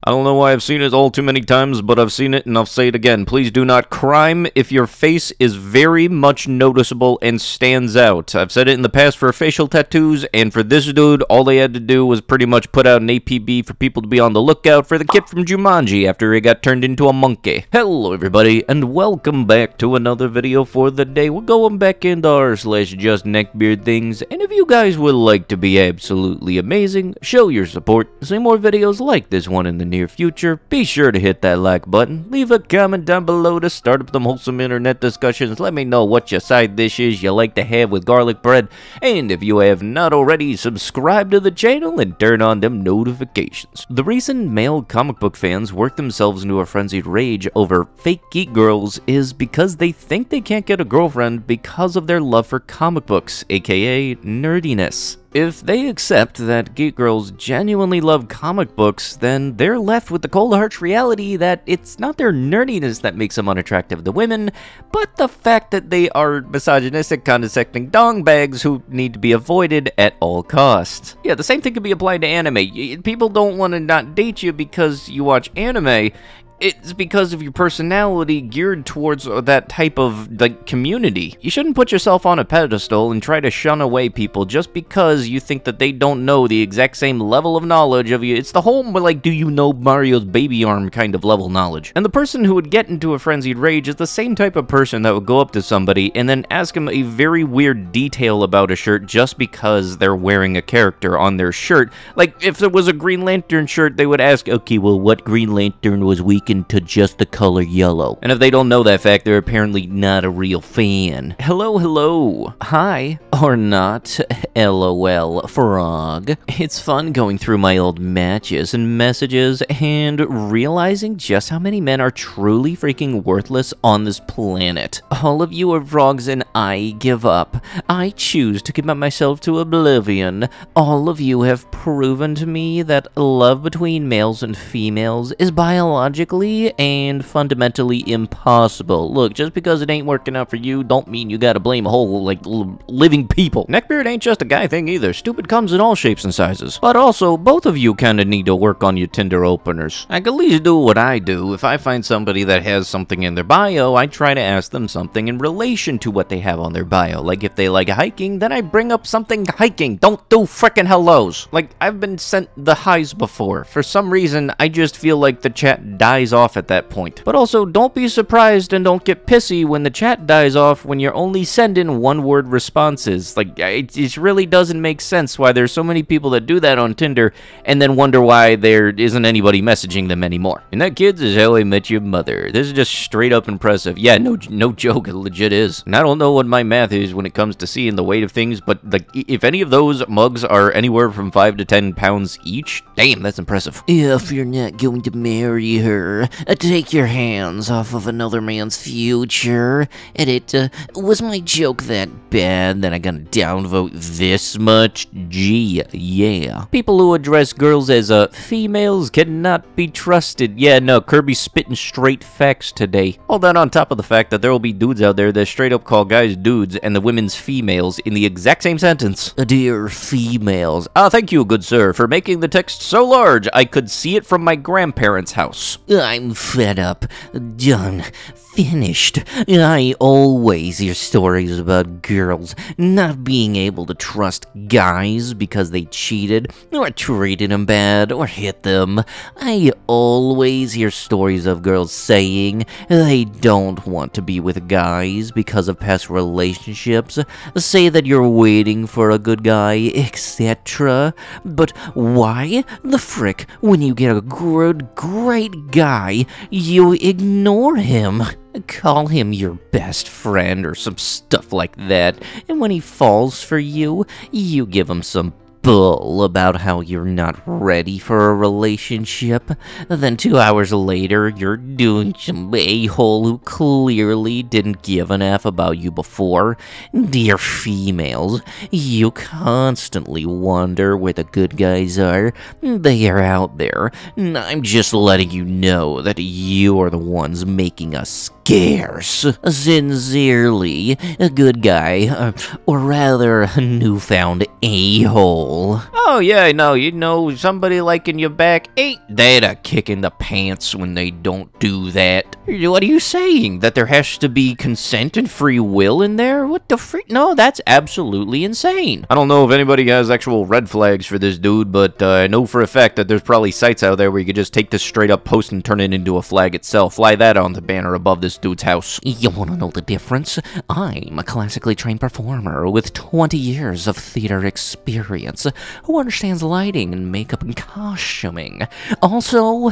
I don't know why I've seen it all too many times, but I've seen it and I'll say it again. Please do not crime if your face is very much noticeable and stands out. I've said it in the past for facial tattoos, and for this dude, all they had to do was pretty much put out an APB for people to be on the lookout for the kid from Jumanji after he got turned into a monkey. Hello everybody, and welcome back to another video for the day. We're going back into r/justneckbeardthings, and if you guys would like to be absolutely amazing, show your support, see more videos like this one in the near future, be sure to hit that like button, leave a comment down below to start up them wholesome internet discussions, let me know what your side dish is you like to have with garlic bread, and if you have not already, subscribe to the channel and turn on them notifications. The reason male comic book fans work themselves into a frenzied rage over fake geek girls is because they think they can't get a girlfriend because of their love for comic books, aka nerdiness. If they accept that geek girls genuinely love comic books, then they're left with the cold harsh reality that it's not their nerdiness that makes them unattractive to women, but the fact that they are misogynistic, condescending dongbags who need to be avoided at all costs. Yeah, the same thing could be applied to anime. People don't want to not date you because you watch anime. It's because of your personality geared towards that type of, community. You shouldn't put yourself on a pedestal and try to shun away people just because you think that they don't know the exact same level of knowledge of you. It's the whole, do you know Mario's baby arm kind of level knowledge. And the person who would get into a frenzied rage is the same type of person that would go up to somebody and then ask him a very weird detail about a shirt just because they're wearing a character on their shirt. Like, if there was a Green Lantern shirt, they would ask, okay, well, what Green Lantern was weakened to just the color yellow? And if they don't know that fact, they're apparently not a real fan. Hello. Hi. Or not. LOL, frog. It's fun going through my old matches and messages and realizing just how many men are truly freaking worthless on this planet. All of you are frogs and I give up. I choose to commit myself to oblivion. All of you have proven to me that love between males and females is biologically and fundamentally impossible. Look, just because it ain't working out for you, don't mean you gotta blame a whole, living people. Neckbeard ain't just a guy thing either. Stupid comes in all shapes and sizes. But also, both of you kinda need to work on your Tinder openers. I can at least do what I do. If I find somebody that has something in their bio, I try to ask them something in relation to what they have on their bio. Like, if they like hiking, then I bring up something hiking. Don't do frickin' hellos. Like, I've been sent the highs before. For some reason, I just feel like the chat dies off at that point. But also, don't be surprised and don't get pissy when the chat dies off when you're only sending one-word responses. Like, it really doesn't make sense why there's so many people that do that on Tinder and then wonder why there isn't anybody messaging them anymore. And that, kids, is How I Met Your Mother. This is just straight up impressive. Yeah, no joke, it legit is. And I don't know what my math is when it comes to seeing the weight of things, but if any of those mugs are anywhere from 5 to 10 pounds each, damn, that's impressive. If you're not going to marry her, take your hands off of another man's future. And was my joke that bad that I gotta downvote this much? Gee, yeah. People who address girls as females cannot be trusted. Yeah, no, Kirby's spitting straight facts today. All that on top of the fact that there will be dudes out there that straight up call guys dudes and the women's females in the exact same sentence. Dear females. Thank you, good sir, for making the text so large I could see it from my grandparents' house. I'm fed up. Done. Finished. I always hear stories about girls not being able to trust guys because they cheated, or treated them bad, or hit them. I always hear stories of girls saying they don't want to be with guys because of past relationships, say that you're waiting for a good guy, etc. But why the frick, when you get a good, great guy, you ignore him? Call him your best friend or some stuff like that, and when he falls for you, you give him some bull about how you're not ready for a relationship. Then 2 hours later, you're doing some a-hole who clearly didn't give an F about you before. Dear females, you constantly wonder where the good guys are. They are out there. I'm just letting you know that you are the ones making us scarce. Sincerely, a good guy, or rather, a newfound a-hole. asshole. Oh yeah, no, you know, somebody liking your back, ain't that a kick in the pants when they don't do that? What are you saying? That there has to be consent and free will in there? What the freak? No, that's absolutely insane. I don't know if anybody has actual red flags for this dude, but I know for a fact that there's probably sites out there where you could just take this straight up post and turn it into a flag itself. Fly that on the banner above this dude's house. You wanna know the difference? I'm a classically trained performer with 20 years of theater experience who understands lighting and makeup and costuming. Also,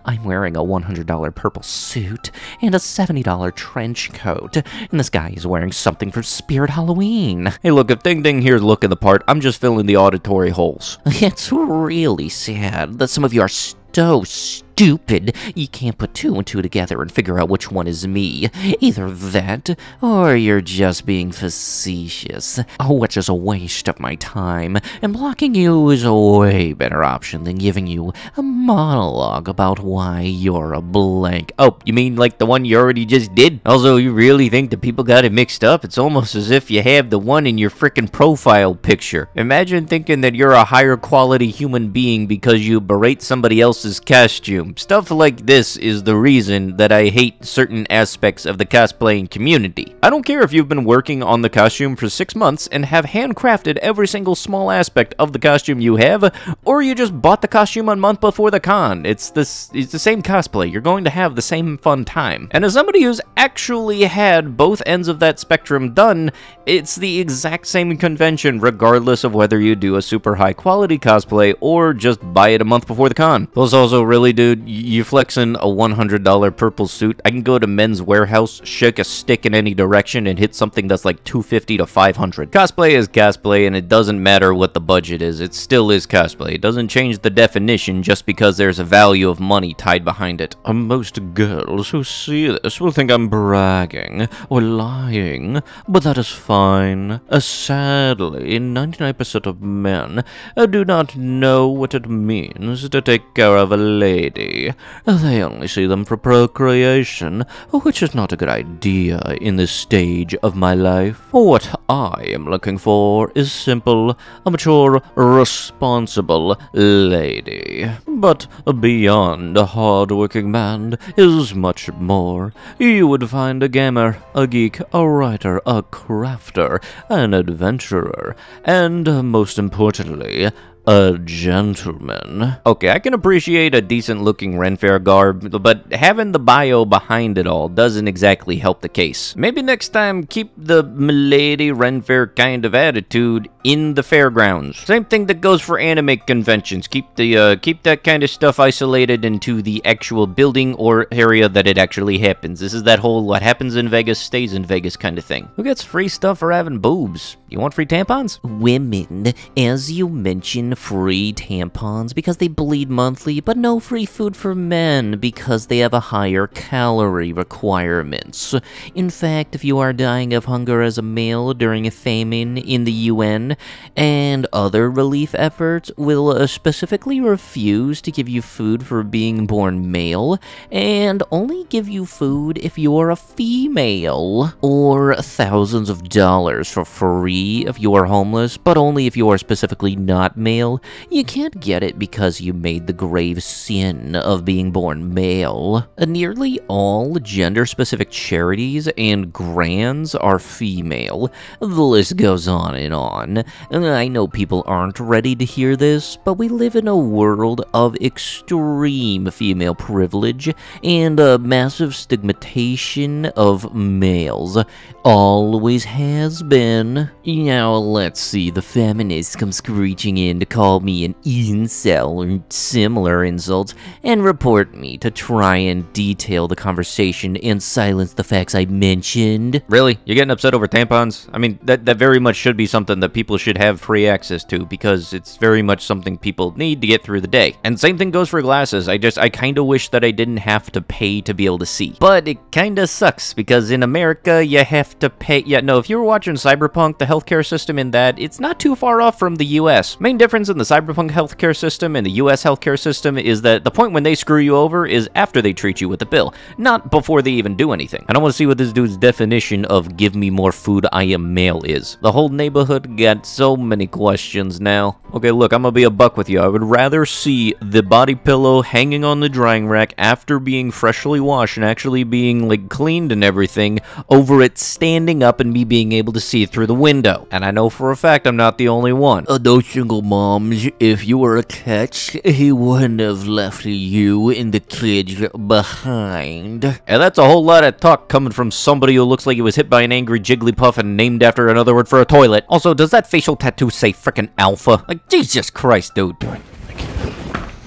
I'm wearing a $100 purple suit and a $70 trench coat, and this guy is wearing something for Spirit Halloween. Hey look, if Ding Ding here's looking the part, I'm just filling the auditory holes. It's really sad that some of you are so stupid you can't put two and two together and figure out which one is me. Either that, or you're just being facetious, which is a waste of my time, and blocking you is a way better option than giving you a monologue about why you're a blank. Oh, you mean like the one you already just did? Also, you really think that people got it mixed up? It's almost as if you have the one in your frickin' profile picture. Imagine thinking that you're a higher quality human being because you berate somebody else's costume. Stuff like this is the reason that I hate certain aspects of the cosplaying community. I don't care if you've been working on the costume for 6 months and have handcrafted every single small aspect of the costume you have, or you just bought the costume a month before the con. It's the same cosplay. You're going to have the same fun time. And as somebody who's actually had both ends of that spectrum done, it's the exact same convention regardless of whether you do a super high quality cosplay or just buy it a month before the con. Plus also, really dude, you flexing a $100 purple suit, I can go to Men's Warehouse, shake a stick in any direction, and hit something that's like $250 to $500. Cosplay is cosplay, and it doesn't matter what the budget is, it still is cosplay. It doesn't change the definition just because there's a value of money tied behind it. Most girls who see this will think I'm bragging or lying, but that is fine. Sadly, 99% of men do not know what it means to take care of a lady. They only see them for procreation, which is not a good idea in this stage of my life. What I am looking for is simple, a mature, responsible lady. But beyond a hard-working man is much more. You would find a gamer, a geek, a writer, a crafter, an adventurer, and most importantly, a gentleman. Okay, I can appreciate a decent-looking Ren Fair garb, but having the bio behind it all doesn't exactly help the case. Maybe next time, keep the milady Ren Fair kind of attitude in the fairgrounds. Same thing that goes for anime conventions. Keep that kind of stuff isolated into the actual building or area that it actually happens. This is that whole what happens in Vegas stays in Vegas kind of thing. Who gets free stuff for having boobs? You want free tampons? Women, as you mentioned, free tampons because they bleed monthly, but no free food for men because they have a higher calorie requirements. In fact, if you are dying of hunger as a male during a famine in the UN, and other relief efforts will specifically refuse to give you food for being born male, and only give you food if you're a female, or thousands of dollars for free if you are homeless, but only if you are specifically not male. You can't get it because you made the grave sin of being born male. Nearly all gender-specific charities and grants are female. The list goes on and on. I know people aren't ready to hear this, but we live in a world of extreme female privilege and a massive stigmatization of males. Always has been. Now let's see the feminists come screeching in to call me an incel or similar insults and report me to try and detail the conversation and silence the facts I mentioned. Really? You're getting upset over tampons? I mean, that very much should be something that people should have free access to because it's very much something people need to get through the day. And same thing goes for glasses. I kind of wish that I didn't have to pay to be able to see. But it kind of sucks because in America, you have to pay. Yeah, no, if you were watching Cyberpunk, the healthcare system in that, it's not too far off from the US. Main difference difference in the cyberpunk healthcare system and the US healthcare system is that the point when they screw you over is after they treat you with the bill, not before they even do anything. I don't want to see what this dude's definition of give me more food, I am male is. The whole neighborhood got so many questions now. Okay, look, I'm gonna be a buck with you. I would rather see the body pillow hanging on the drying rack after being freshly washed and actually being, like, cleaned and everything, over it standing up and me being able to see it through the window. And I know for a fact I'm not the only one. Those single moms, if you were a catch, he wouldn't have left you and the kids behind. And that's a whole lot of talk coming from somebody who looks like he was hit by an angry Jigglypuff and named after another word for a toilet. Also, does that facial tattoo say frickin' alpha? Like, Jesus Christ, dude.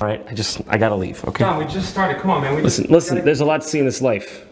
Alright, I gotta leave, okay? Tom, we just started. Come on, man. Listen, there's a lot to see in this life.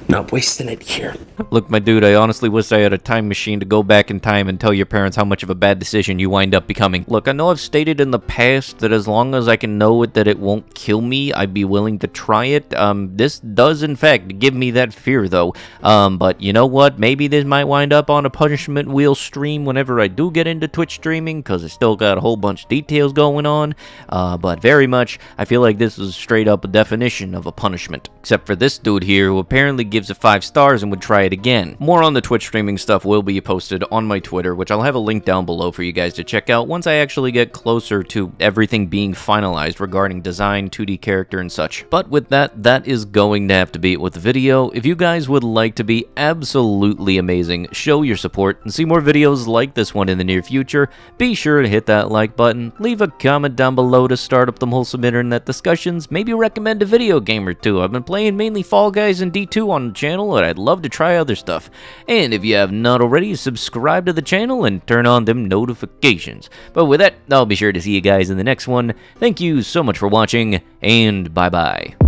Not wasting it here. Look, my dude, I honestly wish I had a time machine to go back in time and tell your parents how much of a bad decision you wind up becoming. Look, I know I've stated in the past that as long as I can know it that it won't kill me, I'd be willing to try it. This does, in fact, give me that fear, though. But you know what? Maybe this might wind up on a punishment wheel stream whenever I do get into Twitch streaming, because I still got a whole bunch of details going on. But very much, I feel like this is straight up a definition of a punishment. Except for this dude here, who apparently gives it 5 stars and would try it again. More on the Twitch streaming stuff will be posted on my Twitter, which I'll have a link down below for you guys to check out once I actually get closer to everything being finalized regarding design, 2D character, and such. But with that, that is going to have to be it with the video. If you guys would like to be absolutely amazing, show your support, and see more videos like this one in the near future, be sure to hit that like button, leave a comment down below to start up them wholesome internet discussions, maybe recommend a video game or two. I've been playing mainly Fall Guys and D2 on the channel, and I'd love to try other stuff. And if you have not already, subscribe to the channel and turn on them notifications. But with that, I'll be sure to see you guys in the next one. Thank you so much for watching, and bye-bye.